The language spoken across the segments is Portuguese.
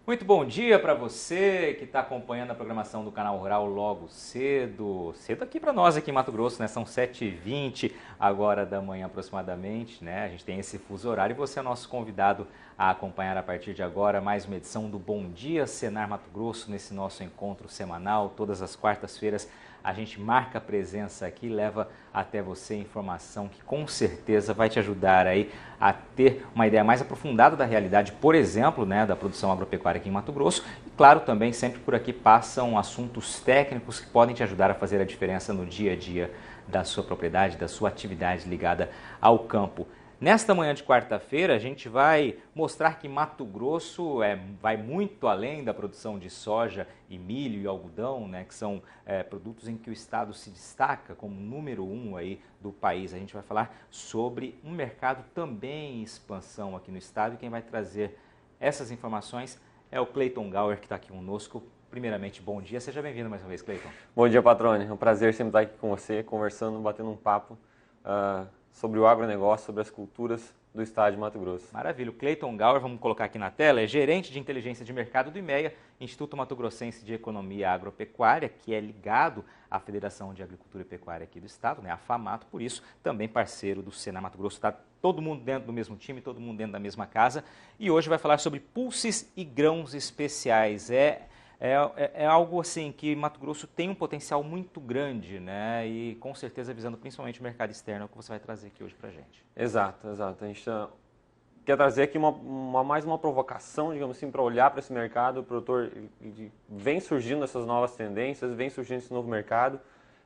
Muito bom dia para você que está acompanhando a programação do Canal Rural logo cedo. Cedo aqui para nós aqui em Mato Grosso, né? São 7h20 agora da manhã aproximadamente, né? A gente tem esse fuso horário e você é nosso convidado a acompanhar a partir de agora mais uma edição do Bom Dia Senar Mato Grosso, nesse nosso encontro semanal. Todas as quartas-feiras a gente marca a presença aqui, leva até você informação que com certeza vai te ajudar aí a ter uma ideia mais aprofundada da realidade, por exemplo, né, da produção agropecuária aqui em Mato Grosso. E claro, também sempre por aqui passam assuntos técnicos que podem te ajudar a fazer a diferença no dia a dia da sua propriedade, da sua atividade ligada ao campo. Nesta manhã de quarta-feira, a gente vai mostrar que Mato Grosso vai muito além da produção de soja e milho e algodão, né, que são produtos em que o estado se destaca como número 1 aí do país. A gente vai falar sobre um mercado também em expansão aqui no estado e quem vai trazer essas informações é o Cleiton Gauer, que está aqui conosco. Primeiramente, bom dia. Seja bem-vindo mais uma vez, Cleiton. Bom dia, Patrone. É um prazer sempre estar aqui com você, conversando, batendo um papo sobre o agronegócio, sobre as culturas do estado de Mato Grosso. Maravilha. O Cleiton Gauer, vamos colocar aqui na tela, é gerente de inteligência de mercado do IMEA, Instituto Mato Grossense de Economia Agropecuária, que é ligado à Federação de Agricultura e Pecuária aqui do estado, né, a FAMATO, por isso também parceiro do Senar Mato Grosso. Está todo mundo dentro do mesmo time, todo mundo dentro da mesma casa. E hoje vai falar sobre pulses e grãos especiais. É algo assim que Mato Grosso tem um potencial muito grande, né? E com certeza visando principalmente o mercado externo, é o que você vai trazer aqui hoje para a gente. Exato. A gente quer trazer aqui mais uma provocação, digamos assim, para olhar para esse mercado. O produtor vem surgindo essas novas tendências, vem surgindo esse novo mercado.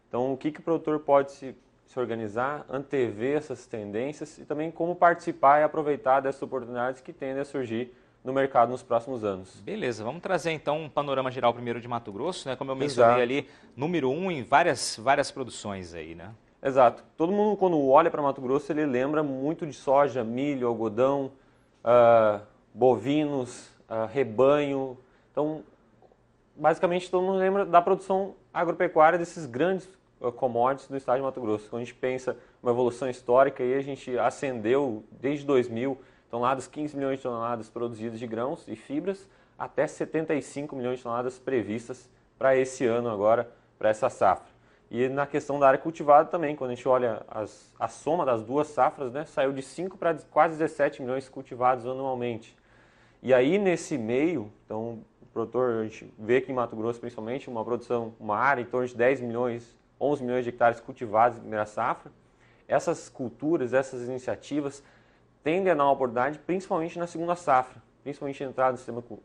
Então, o que o produtor pode se organizar, antever essas tendências e também como participar e aproveitar dessas oportunidades que tendem a surgir no mercado nos próximos anos. Beleza, vamos trazer então um panorama geral primeiro de Mato Grosso, né? Como eu mencionei ali, número 1 em várias produções aí, né? Exato. Todo mundo quando olha para Mato Grosso, ele lembra muito de soja, milho, algodão, bovinos, rebanho. Então, basicamente todo mundo lembra da produção agropecuária desses grandes commodities do estado de Mato Grosso. Quando a gente pensa uma evolução histórica, aí a gente ascendeu desde 2000, então lá dos 15 milhões de toneladas produzidas de grãos e fibras, até 75 milhões de toneladas previstas para esse ano agora, para essa safra. E na questão da área cultivada também, quando a gente olha a soma das duas safras, né, saiu de 5 para quase 17 milhões cultivados anualmente. E aí nesse meio, então o produtor, a gente vê aqui em Mato Grosso principalmente, uma área em torno de 10 milhões, 11 milhões de hectares cultivados na primeira safra. Essas culturas, essas iniciativas tendem a dar uma oportunidade, principalmente na segunda safra, principalmente entrada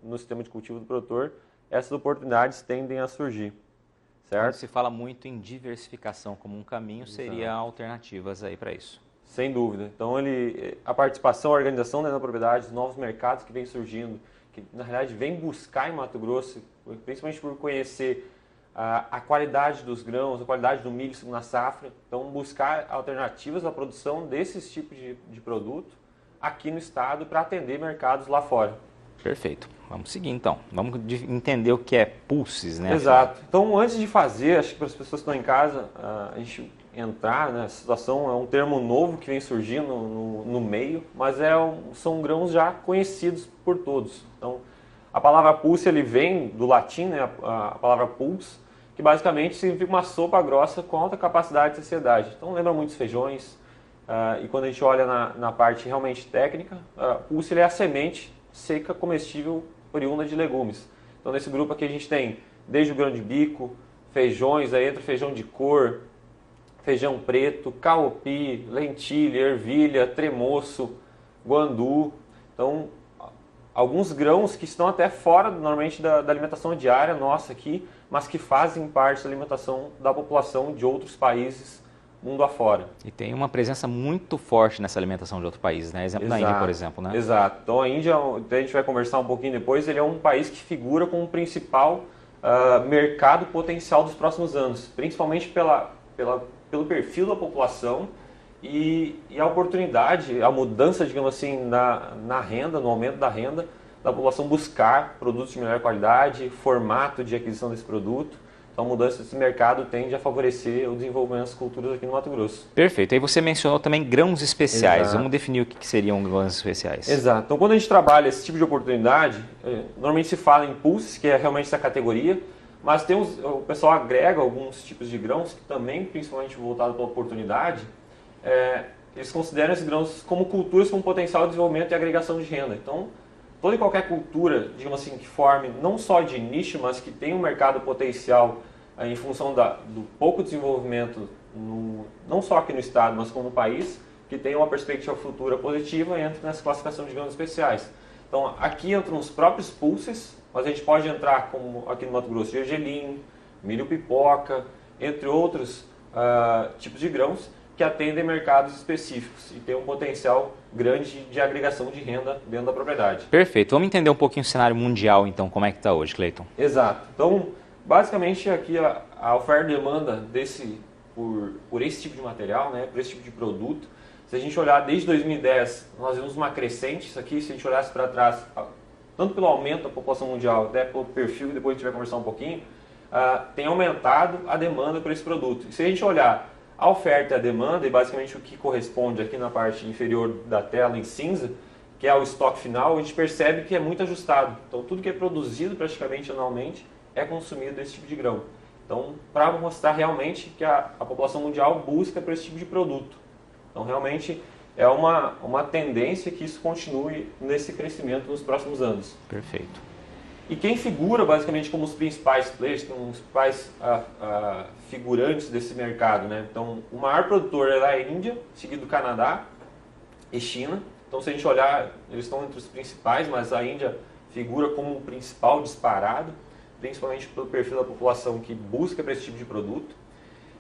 no sistema de cultivo do produtor, essas oportunidades tendem a surgir, certo? Quando se fala muito em diversificação como um caminho, seria alternativas aí para isso. Sem dúvida. Então, a participação, a organização dentro da propriedade, os novos mercados que vêm surgindo, que na realidade vem buscar em Mato Grosso, principalmente por conhecer a qualidade dos grãos, a qualidade do milho segunda safra, então buscar alternativas à produção desses tipos de produto aqui no estado para atender mercados lá fora. Perfeito. Vamos seguir então. Vamos entender o que é pulses, né? Exato. Então, antes de fazer, acho que para as pessoas que estão em casa, a gente entrar, né, a situação é um termo novo que vem surgindo no meio, mas são grãos já conhecidos por todos. Então, a palavra pulse ele vem do latim, né, a palavra pulse, que basicamente significa uma sopa grossa com alta capacidade de saciedade. Então, lembra muitos feijões. E quando a gente olha na parte realmente técnica, pulse ele é a semente seca comestível oriunda de legumes. Então nesse grupo aqui a gente tem desde o grão de bico, feijões, aí entra feijão de cor, feijão preto, caopi, lentilha, ervilha, tremoço, guandu. Então alguns grãos que estão até fora normalmente da alimentação diária nossa aqui, mas que fazem parte da alimentação da população de outros países mundo afora. E tem uma presença muito forte nessa alimentação de outros países, né? Exemplo da Índia, por exemplo, né? Exato. Então a Índia, a gente vai conversar um pouquinho depois, ele é um país que figura como o principal mercado potencial dos próximos anos, principalmente pelo perfil da população e a oportunidade, a mudança, digamos assim, na renda, no aumento da renda, da população buscar produtos de melhor qualidade, formato de aquisição desse produto. Então, a mudança desse mercado tende a favorecer o desenvolvimento das culturas aqui no Mato Grosso. Perfeito. Aí você mencionou também grãos especiais. Exato. Vamos definir o que seriam grãos especiais. Exato. Então, quando a gente trabalha esse tipo de oportunidade, normalmente se fala em pulses, que é realmente essa categoria, mas o pessoal agrega alguns tipos de grãos que também, principalmente voltado para a oportunidade, eles consideram esses grãos como culturas com potencial de desenvolvimento e agregação de renda. Então, toda e qualquer cultura, digamos assim, que forme não só de nicho, mas que tenha um mercado potencial em função do pouco desenvolvimento, não só aqui no estado, mas como no país, que tenha uma perspectiva futura positiva, entra nessa classificação de grãos especiais. Então, aqui entram os próprios pulses, mas a gente pode entrar, como aqui no Mato Grosso, gergelim, milho pipoca, entre outros tipos de grãos, que atendem mercados específicos e tem um potencial grande de agregação de renda dentro da propriedade. Perfeito. Vamos entender um pouquinho o cenário mundial, então, como é que está hoje, Cleiton? Exato. Então, basicamente, aqui a oferta e demanda por esse tipo de material, né, por esse tipo de produto, se a gente olhar desde 2010, nós vimos uma crescente, isso aqui, se a gente olhasse para trás, tanto pelo aumento da população mundial, até pelo perfil, depois a gente vai conversar um pouquinho, tem aumentado a demanda por esse produto. E se a gente olhar a oferta e a demanda, e basicamente o que corresponde aqui na parte inferior da tela em cinza, que é o estoque final, a gente percebe que é muito ajustado. Então, tudo que é produzido praticamente anualmente é consumido desse tipo de grão. Então, para mostrar realmente que a população mundial busca por esse tipo de produto. Então, realmente é uma tendência que isso continue nesse crescimento nos próximos anos. Perfeito. E quem figura basicamente como os principais players, como os principais figurantes desse mercado, né? Então, o maior produtor é a Índia, seguido do Canadá e China. Então, se a gente olhar, eles estão entre os principais, mas a Índia figura como o principal disparado, principalmente pelo perfil da população que busca para esse tipo de produto.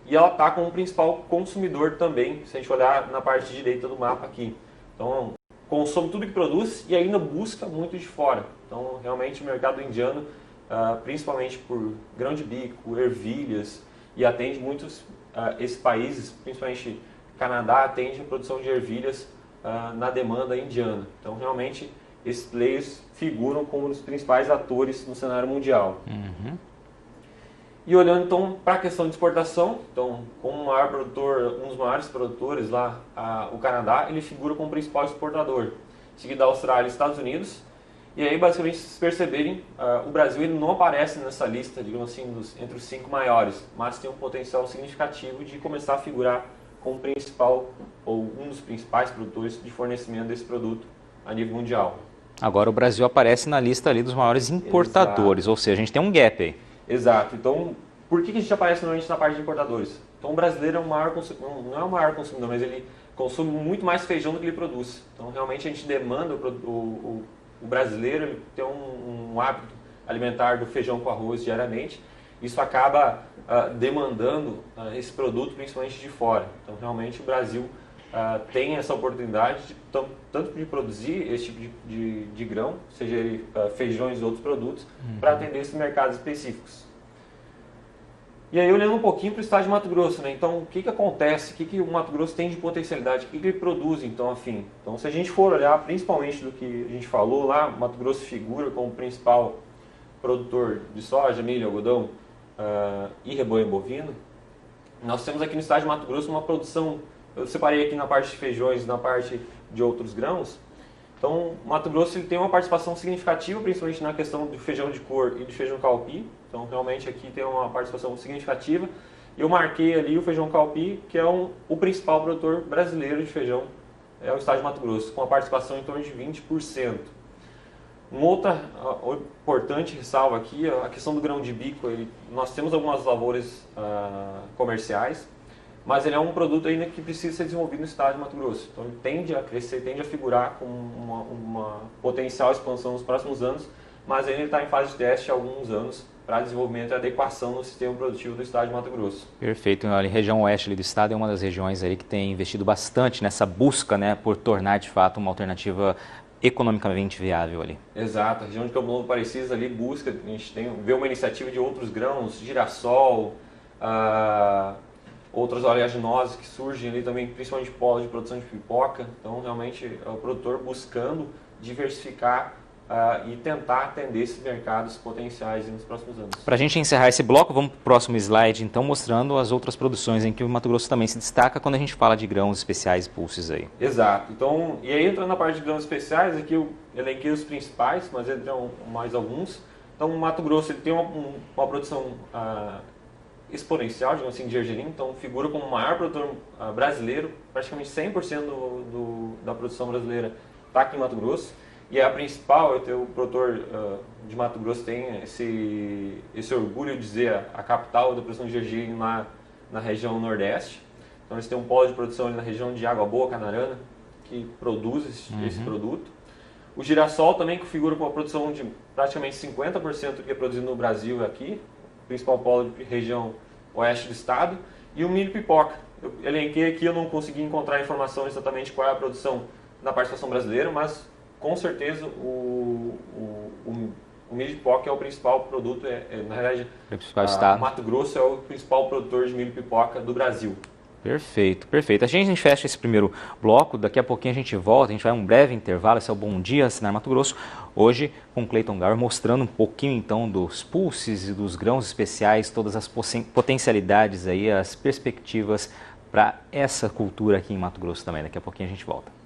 E ela está como o principal consumidor também, se a gente olhar na parte direita do mapa aqui. Então, consome tudo que produz e ainda busca muito de fora. Então, realmente, o mercado indiano, principalmente por grão de bico, ervilhas, e atende muitos esses países, principalmente Canadá, atende a produção de ervilhas na demanda indiana. Então, realmente, esses players figuram como os principais atores no cenário mundial. Uhum. E olhando então para a questão de exportação, então como o maior produtor, um dos maiores produtores lá, o Canadá, ele figura como principal exportador, seguido da Austrália e Estados Unidos. E aí basicamente, se vocês perceberem, o Brasil ele não aparece nessa lista, digamos assim, entre os 5 maiores, mas tem um potencial significativo de começar a figurar como principal ou um dos principais produtores de fornecimento desse produto a nível mundial. Agora o Brasil aparece na lista ali dos maiores importadores, ou seja, a gente tem um gap aí. Exato. Então, por que a gente aparece normalmente na parte de importadores? Então, o brasileiro é o maior não é o maior consumidor, mas ele consome muito mais feijão do que ele produz. Então, realmente, a gente demanda o brasileiro ele ter um hábito alimentar do feijão com arroz diariamente. Isso acaba demandando esse produto, principalmente de fora. Então, realmente, o Brasil tem essa oportunidade tanto de produzir esse tipo de grão, seja ele feijões ou outros produtos, para atender esses mercados específicos. E aí, olhando um pouquinho para o estado de Mato Grosso, né? Então, o que acontece? O que o Mato Grosso tem de potencialidade? O que ele produz, então, afim? Então, se a gente for olhar, principalmente do que a gente falou lá, Mato Grosso figura como principal produtor de soja, milho, algodão e rebanho bovino. Nós temos aqui no estado de Mato Grosso uma produção. Eu separei aqui na parte de feijões e na parte de outros grãos. Então, o Mato Grosso ele tem uma participação significativa, principalmente na questão do feijão de cor e do feijão calpi. Então, realmente aqui tem uma participação significativa. Eu marquei ali o feijão calpi, que é o principal produtor brasileiro de feijão, é o estado de Mato Grosso, com uma participação em torno de 20%. Uma outra importante ressalva aqui é a questão do grão de bico. Nós temos algumas lavouras comerciais, mas ele é um produto ainda que precisa ser desenvolvido no estado de Mato Grosso. Então ele tende a crescer, tende a figurar com uma potencial expansão nos próximos anos, mas ainda está em fase de teste há alguns anos para desenvolvimento e adequação no sistema produtivo do estado de Mato Grosso. Perfeito. A região oeste do estado é uma das regiões aí que tem investido bastante nessa busca, né, por tornar de fato uma alternativa economicamente viável ali. Exato. A região de Campo Novo Parecis ali busca, a gente vê uma iniciativa de outros grãos, girassol, outras oleaginosas que surgem ali também, principalmente polos de produção de pipoca. Então, realmente, é o produtor buscando diversificar e tentar atender esses mercados potenciais nos próximos anos. Para a gente encerrar esse bloco, vamos para o próximo slide, então, mostrando as outras produções em que o Mato Grosso também se destaca quando a gente fala de grãos especiais e pulses aí. Exato. Então, e aí entrando na parte de grãos especiais, aqui eu elenquei os principais, mas entram mais alguns. Então, o Mato Grosso ele tem uma produção exponencial, digamos assim, de gergelim, então figura como o maior produtor brasileiro, praticamente 100% da produção brasileira está aqui em Mato Grosso. E a principal, o produtor de Mato Grosso tem esse orgulho de dizer a capital da produção de gergelim na região Nordeste. Então eles têm um polo de produção ali na região de Água Boa, Canarana, que produz esse produto. O girassol também, que figura com a produção de praticamente 50% do que é produzido no Brasil aqui, principal polo de região oeste do estado. E o milho pipoca. Eu elenquei aqui, eu não consegui encontrar informação exatamente qual é a produção na participação brasileira, mas com certeza o milho pipoca é o principal produto, na verdade, Mato Grosso é o principal produtor de milho pipoca do Brasil. Perfeito, perfeito. A gente fecha esse primeiro bloco, daqui a pouquinho a gente volta, a gente vai um breve intervalo, esse é o Bom Dia Senar Mato Grosso, hoje com Clayton Gower mostrando um pouquinho então dos pulses e dos grãos especiais, todas as potencialidades aí, as perspectivas para essa cultura aqui em Mato Grosso também. Daqui a pouquinho a gente volta.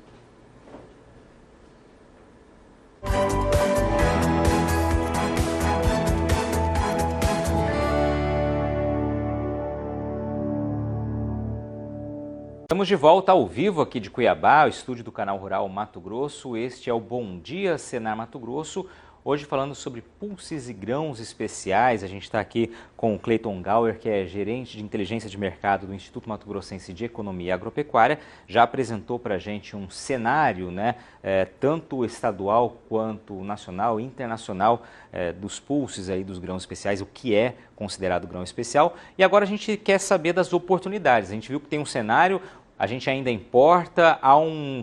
Estamos de volta ao vivo aqui de Cuiabá, o estúdio do Canal Rural Mato Grosso. Este é o Bom Dia Senar Mato Grosso. Hoje falando sobre pulses e grãos especiais. A gente está aqui com o Clayton Gower, que é gerente de inteligência de mercado do Instituto Mato Grossense de Economia e Agropecuária. Já apresentou para a gente um cenário, né, tanto estadual quanto nacional e internacional dos pulses aí, dos grãos especiais, o que é considerado grão especial. E agora a gente quer saber das oportunidades. A gente viu que tem um cenário, a gente ainda importa, há um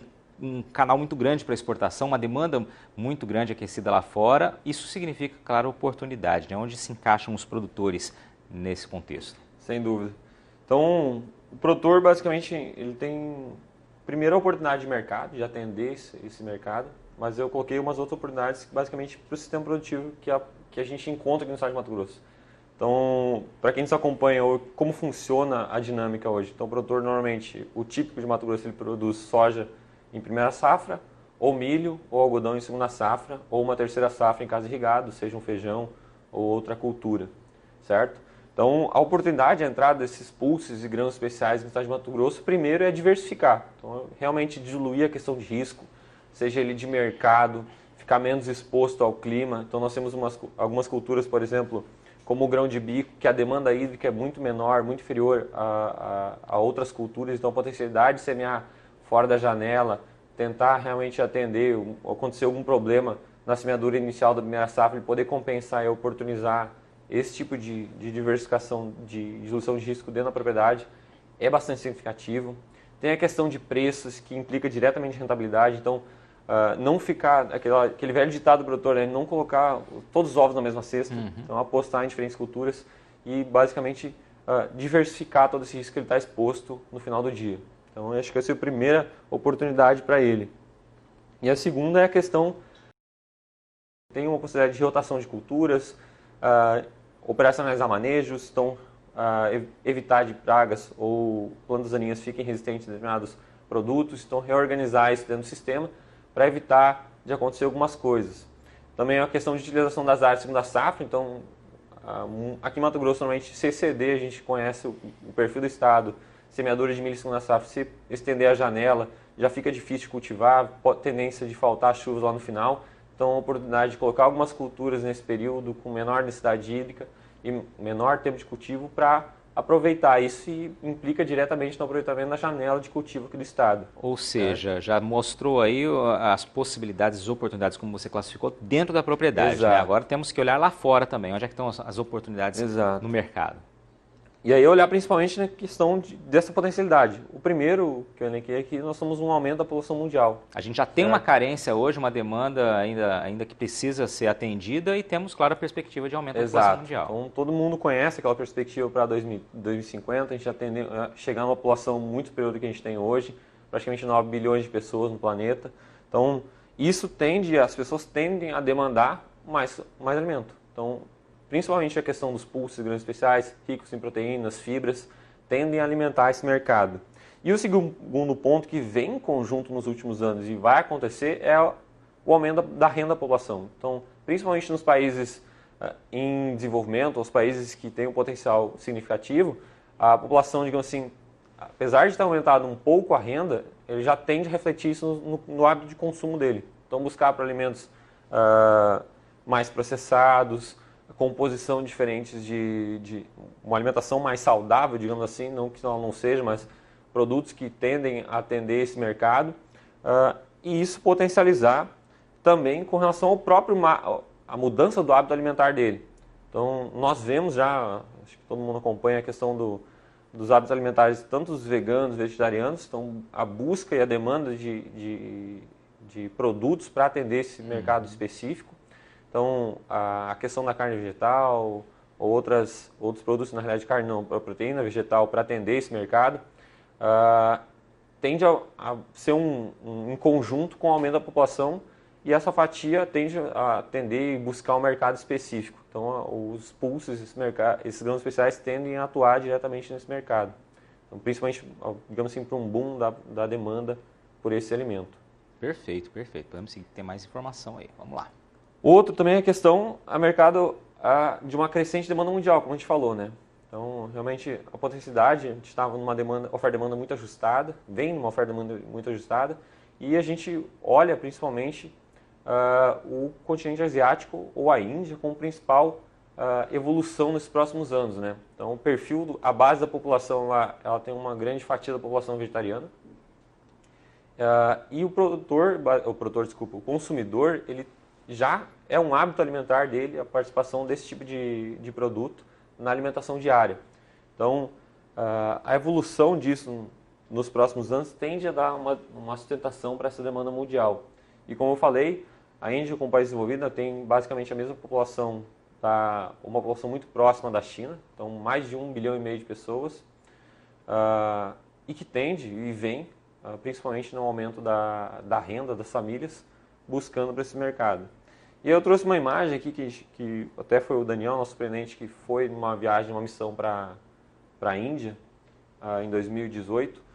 canal muito grande para exportação, uma demanda muito grande aquecida lá fora. Isso significa, claro, oportunidade, né? Onde se encaixam os produtores nesse contexto? Sem dúvida. Então, o produtor, basicamente, ele tem, primeiro, a oportunidade de mercado, de atender esse mercado, mas eu coloquei umas outras oportunidades, basicamente, para o sistema produtivo que a gente encontra aqui no estado de Mato Grosso. Então, para quem nos acompanha, como funciona a dinâmica hoje? Então, o produtor, normalmente, o típico de Mato Grosso, ele produz soja em primeira safra, ou milho, ou algodão em segunda safra, ou uma terceira safra em caso irrigado, seja um feijão ou outra cultura, certo? Então, a oportunidade de entrada desses pulses e grãos especiais no estado de Mato Grosso, primeiro é diversificar. Então, realmente diluir a questão de risco, seja ele de mercado, ficar menos exposto ao clima. Então, nós temos algumas culturas, por exemplo, como o grão de bico, que a demanda hídrica é muito menor, muito inferior a outras culturas, então a potencialidade de semear fora da janela, tentar realmente atender, acontecer algum problema na semeadura inicial da primeira safra, e poder compensar e oportunizar esse tipo de diversificação, de diluição de risco dentro da propriedade, é bastante significativo. Tem a questão de preços, que implica diretamente rentabilidade, então não ficar, aquele velho ditado do produtor, né, não colocar todos os ovos na mesma cesta, então apostar em diferentes culturas e basicamente diversificar todo esse risco que ele está exposto no final do dia. Então, acho que essa é a primeira oportunidade para ele. E a segunda é a questão, tem uma possibilidade de rotação de culturas, operacionalizar manejos, então evitar de pragas ou plantas daninhas fiquem resistentes a determinados produtos, então reorganizar isso dentro do sistema para evitar de acontecer algumas coisas. Também é uma questão de utilização das áreas de segunda safra, então aqui em Mato Grosso, normalmente CCD, a gente conhece o perfil do estado, semeadores de milho segunda safra, se estender a janela, já fica difícil de cultivar, tendência de faltar chuvas lá no final. Então, a oportunidade de colocar algumas culturas nesse período com menor necessidade hídrica e menor tempo de cultivo para aproveitar. Isso implica diretamente no aproveitamento da janela de cultivo aqui do estado. Ou seja, já mostrou aí as possibilidades, as oportunidades, como você classificou, dentro da propriedade. Né? Agora temos que olhar lá fora também, onde é que estão as oportunidades no mercado. E aí olhar principalmente na questão dessa potencialidade. O primeiro que eu elenquei é que nós temos um aumento da população mundial. A gente já tem uma carência hoje, uma demanda ainda que precisa ser atendida e temos, claro, a perspectiva de aumento da população mundial. Então todo mundo conhece aquela perspectiva para 2050, a gente já tende a chegar a uma população muito superior do que a gente tem hoje, praticamente 9 bilhões de pessoas no planeta. Então, as pessoas tendem a demandar mais alimento. Então, principalmente a questão dos pulses, grãos especiais, ricos em proteínas, fibras, tendem a alimentar esse mercado. E o segundo ponto que vem em conjunto nos últimos anos e vai acontecer é o aumento da renda da população. Então, principalmente nos países em desenvolvimento, os países que têm um potencial significativo, a população, digamos assim, apesar de ter aumentado um pouco a renda, ele já tende a refletir isso no hábito de consumo dele. Então, buscar para alimentos mais processados, composição diferentes de uma alimentação mais saudável, digamos assim, não que ela não seja, mas produtos que tendem a atender esse mercado, e isso potencializar também com relação ao próprio a mudança do hábito alimentar dele. Então, nós vemos já, acho que todo mundo acompanha a questão dos hábitos alimentares, tanto dos veganos, vegetarianos, então a busca e a demanda de produtos para atender esse mercado específico. Então, a questão da carne vegetal, ou outros produtos, na realidade, carne não, proteína vegetal para atender esse mercado, tende a ser em conjunto com o aumento da população, e essa fatia tende a atender e buscar um mercado específico. Então, os pulses, esses grãos especiais tendem a atuar diretamente nesse mercado. Então, principalmente, digamos assim, para um boom da demanda por esse alimento. Perfeito, perfeito. Podemos ter mais informação aí. Vamos lá. Outro também é a questão mercado de uma crescente demanda mundial, como a gente falou, né? Então, realmente, a potencialidade, a gente estava numa oferta-demanda muito ajustada, vem numa oferta-demanda muito ajustada, e a gente olha principalmente o continente asiático ou a Índia como principal evolução nesses próximos anos, né? Então, o perfil, a base da população lá, ela tem uma grande fatia da população vegetariana, e o consumidor, ele já é um hábito alimentar dele a participação desse tipo de produto na alimentação diária. Então, a evolução disso nos próximos anos tende a dar uma sustentação para essa demanda mundial. E como eu falei, a Índia, como país desenvolvido, tem basicamente a mesma população, uma população muito próxima da China, então mais de 1,5 bilhão de pessoas, e que tende e vem, principalmente no aumento da renda das famílias, buscando para esse mercado. E eu trouxe uma imagem aqui que até foi o Daniel, nosso superintendente, que foi numa viagem, uma missão para a Índia, em 2018,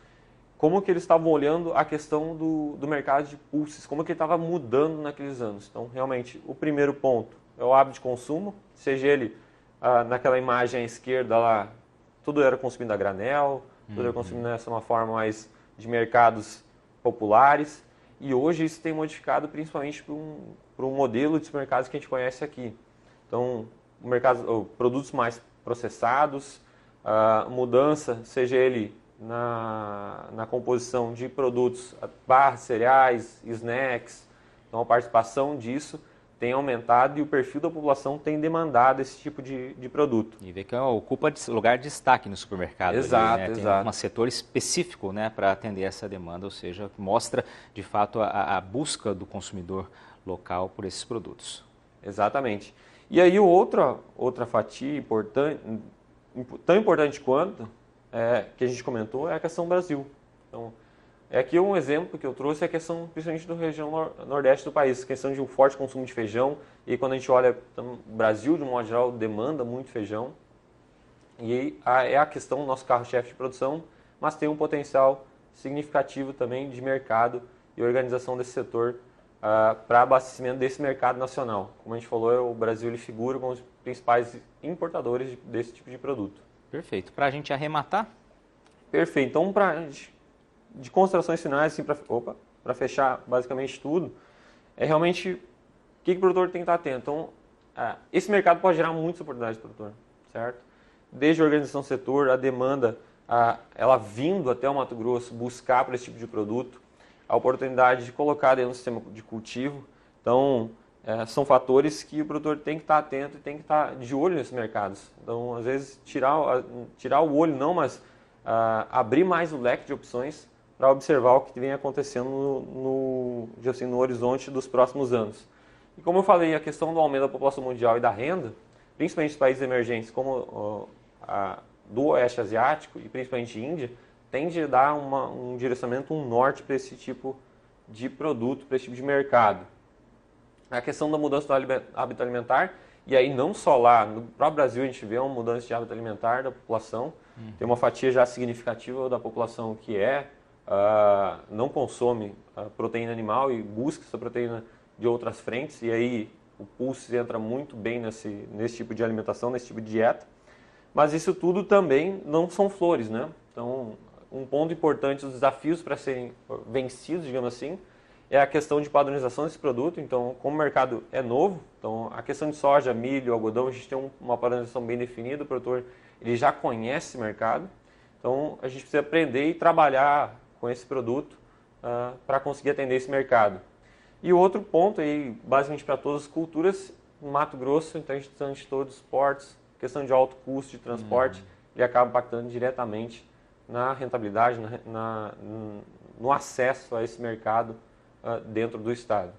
como que eles estavam olhando a questão do mercado de pulses, como que ele estava mudando naqueles anos. Então, realmente, o primeiro ponto é o hábito de consumo, seja ele, naquela imagem à esquerda lá, tudo era consumido a granel, tudo era consumido dessa uma forma mais de mercados populares, e hoje isso tem modificado principalmente para um modelo de supermercados que a gente conhece aqui. Então, produtos mais processados, mudança, seja ele na composição de produtos, barras, cereais, snacks. Então, a participação disso tem aumentado e o perfil da população tem demandado esse tipo de produto. E vê que ocupa lugar de destaque no supermercado. Exato, ali, né? exato. Tem um setor específico, né, para atender essa demanda, ou seja, mostra de fato a busca do consumidor local por esses produtos. Exatamente. E aí outra fatia importante, tão importante quanto, que a gente comentou, é a questão do Brasil. Então, aqui um exemplo que eu trouxe é a questão, principalmente da região nordeste do país, a questão de um forte consumo de feijão. E quando a gente olha o Brasil, de um modo geral, demanda muito feijão. E aí é a questão do nosso carro-chefe de produção, mas tem um potencial significativo também de mercado e organização desse setor para abastecimento desse mercado nacional. Como a gente falou, o Brasil ele figura como os principais importadores desse tipo de produto. Perfeito. Para a gente arrematar? Perfeito. Então, de considerações finais, assim, para fechar basicamente tudo, é realmente o que o produtor tem que estar atento. Então, esse mercado pode gerar muitas oportunidades para o produtor, certo? Desde a organização do setor, a demanda, ela vindo até o Mato Grosso buscar para esse tipo de produto, a oportunidade de colocar dentro do sistema de cultivo. Então, são fatores que o produtor tem que estar atento e tem que estar de olho nesses mercados. Então, às vezes, tirar o olho não, mas abrir mais o leque de opções para observar o que vem acontecendo no horizonte dos próximos anos. E como eu falei, a questão do aumento da população mundial e da renda, principalmente os países emergentes como do Oeste Asiático e principalmente Índia, tende a dar um direcionamento, um norte para esse tipo de produto para esse tipo de mercado. A questão da mudança do hábito alimentar, e aí não só lá, no próprio Brasil a gente vê uma mudança de hábito alimentar da população, tem uma fatia já significativa da população que não consome proteína animal e busca essa proteína de outras frentes, e aí o Pulse entra muito bem nesse tipo de alimentação, nesse tipo de dieta. Mas isso tudo também não são flores, né? Então, um ponto importante, os desafios para serem vencidos, digamos assim, é a questão de padronização desse produto. Então, como o mercado é novo, então a questão de soja, milho, algodão, a gente tem uma padronização bem definida, o produtor ele já conhece esse mercado. Então, a gente precisa aprender e trabalhar com esse produto para conseguir atender esse mercado. E o outro ponto, aí, basicamente para todas as culturas, no Mato Grosso, então a gente tem de todos os portos, questão de alto custo de transporte, ele acaba impactando diretamente na rentabilidade, no acesso a esse mercado dentro do estado.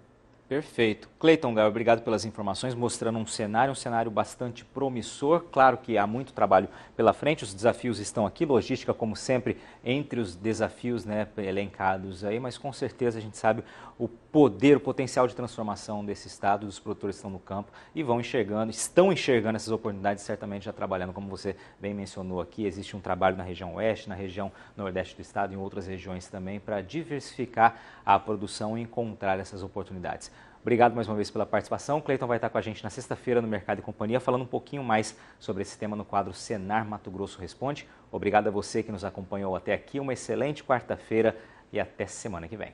Perfeito. Cleiton, Gaio, obrigado pelas informações, mostrando um cenário bastante promissor. Claro que há muito trabalho pela frente, os desafios estão aqui, logística, como sempre, entre os desafios, né, elencados aí, mas com certeza a gente sabe o poder, o potencial de transformação desse estado, dos produtores que estão no campo e estão enxergando essas oportunidades, certamente já trabalhando, como você bem mencionou aqui, existe um trabalho na região oeste, na região nordeste do estado e em outras regiões também, para diversificar a produção e encontrar essas oportunidades. Obrigado mais uma vez pela participação. Cleiton vai estar com a gente na sexta-feira no Mercado e Companhia, falando um pouquinho mais sobre esse tema no quadro Senar Mato Grosso Responde. Obrigado a você que nos acompanhou até aqui. Uma excelente quarta-feira e até semana que vem.